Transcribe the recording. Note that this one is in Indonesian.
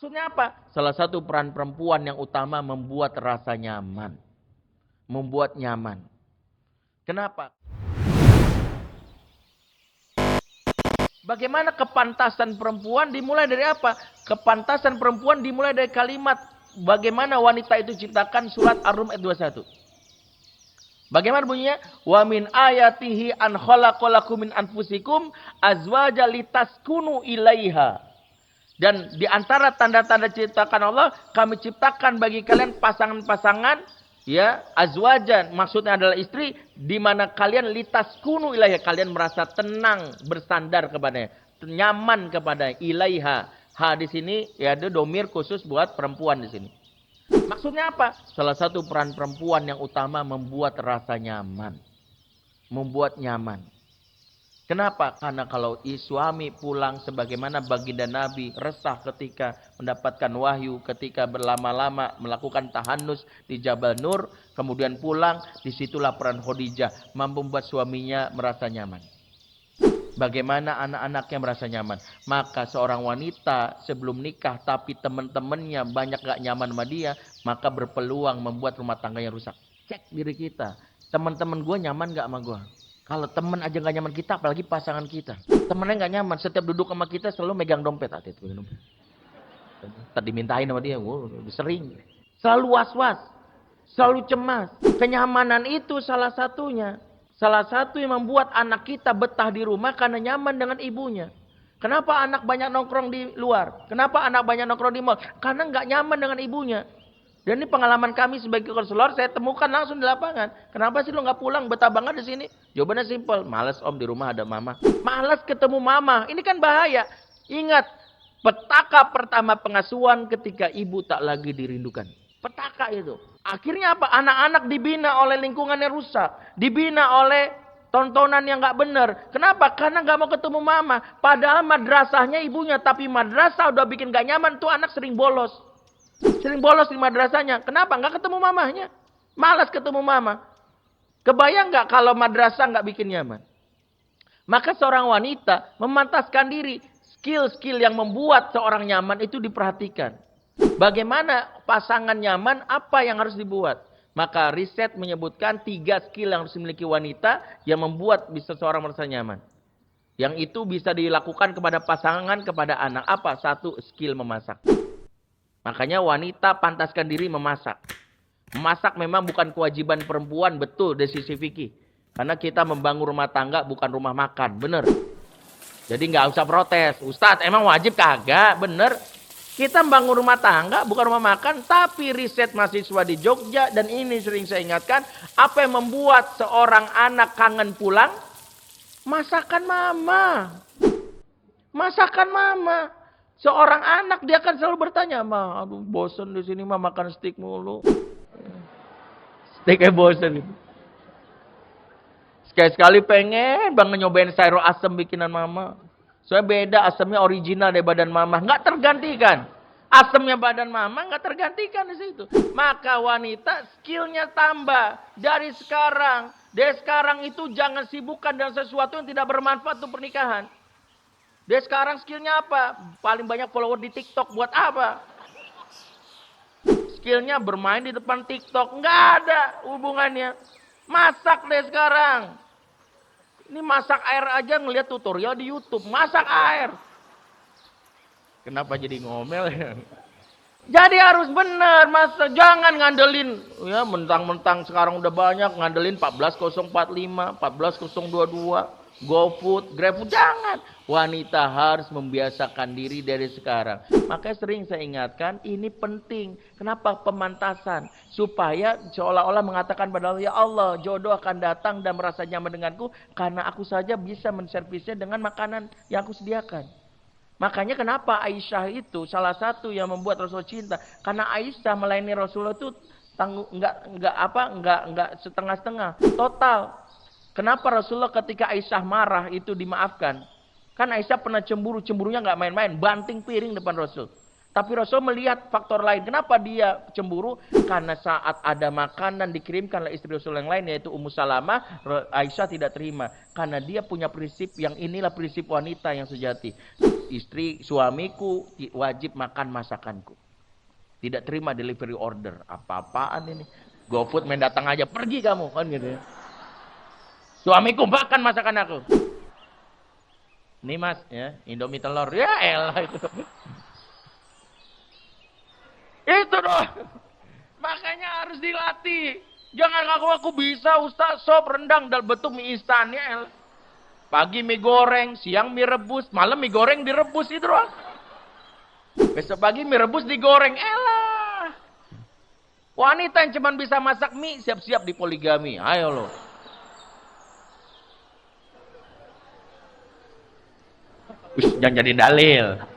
Maksudnya apa? Salah satu peran perempuan yang utama membuat rasa nyaman. Membuat nyaman. Kenapa? Bagaimana kepantasan perempuan dimulai dari apa? Kepantasan perempuan dimulai dari kalimat bagaimana wanita itu ciptakan, surat Ar-Rum ayat 21. Bagaimana bunyinya? Wa min ayatihi an khalaqalakum min anfusikum azwaja litaskunu ilaiha. Dan di antara tanda-tanda ciptakan Allah, kami ciptakan bagi kalian pasangan-pasangan, ya, azwajan, maksudnya adalah istri, di mana kalian litaskunu ilaiha, kalian merasa tenang, bersandar kepadanya, nyaman kepada ilaiha. Ha di sini ya ada domir khusus buat perempuan di sini. Maksudnya apa? Salah satu peran perempuan yang utama membuat rasa nyaman. Membuat nyaman. Kenapa? Karena kalau suami pulang sebagaimana baginda Nabi resah ketika mendapatkan wahyu, ketika berlama-lama melakukan tahannus di Jabal Nur, kemudian pulang, disitulah peran Khadijah mampu membuat suaminya merasa nyaman. Bagaimana anak-anaknya merasa nyaman. Maka seorang wanita sebelum nikah tapi teman-temannya banyak gak nyaman sama dia, maka berpeluang membuat rumah tangganya rusak. Cek diri kita. Teman-teman gue nyaman gak sama gue? Kalau teman aja gak nyaman kita, apalagi pasangan kita. Temennya gak nyaman, setiap duduk sama kita selalu megang dompet. Tadi dimintain sama dia, sering. Selalu was-was, selalu cemas. Kenyamanan itu salah satunya. Salah satu yang membuat anak kita betah di rumah karena nyaman dengan ibunya. Kenapa anak banyak nongkrong di luar? Kenapa anak banyak nongkrong di mall? Karena nggak nyaman dengan ibunya. Dan ini pengalaman kami sebagai konselor, saya temukan langsung di lapangan. Kenapa sih lo nggak pulang? Betah banget di sini. Jawabannya simpel. Males om, di rumah ada mama. Males ketemu mama. Ini kan bahaya. Ingat, petaka pertama pengasuhan ketika ibu tak lagi dirindukan. Petaka itu. Akhirnya apa? Anak-anak dibina oleh lingkungan yang rusak. Dibina oleh tontonan yang gak benar. Kenapa? Karena gak mau ketemu mama. Padahal madrasahnya ibunya. Tapi madrasah udah bikin gak nyaman. Tuh anak sering bolos. Sering bolos di madrasahnya. Kenapa? Gak ketemu mamahnya. Malas ketemu mama. Kebayang gak kalau madrasah gak bikin nyaman? Maka seorang wanita memantaskan diri. Skill-skill yang membuat seorang nyaman itu diperhatikan. Bagaimana pasangan nyaman, apa yang harus dibuat? Maka riset menyebutkan 3 skill yang harus dimiliki wanita yang membuat bisa seorang merasa nyaman. Yang itu bisa dilakukan kepada pasangan, kepada anak. Apa? 1, skill memasak. Makanya wanita pantaskan diri memasak. Memasak memang bukan kewajiban perempuan, betul dari sisi fikih. Karena kita membangun rumah tangga bukan rumah makan, bener. Jadi nggak usah protes. Ustadz, emang wajib kagak? Bener. Kita membangun rumah tangga, bukan rumah makan. Tapi riset mahasiswa di Jogja, dan ini sering saya ingatkan. Apa yang membuat seorang anak kangen pulang? Masakan mama. Masakan mama. Seorang anak dia akan selalu bertanya, Ma, aduh bosen di sini mah makan steak mulu. Steaknya bosen. Sekali-sekali pengen banget nyobain sayur asem bikinan mama. Soalnya beda, asemnya original dari badan mama. Nggak tergantikan. Asemnya badan mama nggak tergantikan di situ. Maka wanita skillnya tambah. Dari sekarang. Dari sekarang itu jangan sibukkan dengan sesuatu yang tidak bermanfaat untuk pernikahan. Dari sekarang skillnya apa? Paling banyak follower di TikTok. Buat apa? Skillnya bermain di depan TikTok. Nggak ada hubungannya. Masak deh sekarang. Ini masak air aja ngeliat tutorial di YouTube. Masak air. Kenapa jadi ngomel ya? Jadi harus benar, masak. Jangan ngandelin. Ya, mentang-mentang sekarang udah banyak. Ngandelin 14045, 14022. GoFood, GrabFood. Jangan. Wanita harus membiasakan diri dari sekarang. Makanya sering saya ingatkan, ini penting. Kenapa? Pemantasan. Supaya seolah-olah mengatakan pada Allah, ya Allah, jodoh akan datang dan merasa nyaman denganku. Karena aku saja bisa menservisnya dengan makanan yang aku sediakan. Makanya kenapa Aisyah itu salah satu yang membuat Rasulullah cinta. Karena Aisyah melayani Rasulullah itu enggak setengah-setengah. Total. Kenapa Rasulullah ketika Aisyah marah itu dimaafkan? Kan Aisyah pernah cemburu, cemburunya nggak main-main, banting piring depan Rasul. Tapi Rasul melihat faktor lain. Kenapa dia cemburu? Karena saat ada makanan dikirimkan oleh istri Rasul yang lain, yaitu Ummu Salamah, Aisyah tidak terima. Karena dia punya prinsip yang inilah prinsip wanita yang sejati. Istri, suamiku wajib makan masakanku. Tidak terima delivery order. Apa-apaan ini? GoFood main datang aja, pergi kamu. Kan gitu ya. Suamiku makan masakan aku. Nih mas, ya, Indomie telur. Ya elah itu. Itu doang. Makanya harus dilatih. Jangan aku bisa Ustaz sop rendang dan betul mie instan ya. Pagi mie goreng, siang mie rebus, malam mie goreng direbus itu doang. Besok pagi mie rebus digoreng. Elah. Wanita yang cuma bisa masak mie siap-siap di poligami. Ayo loh. Jangan jadi dalil.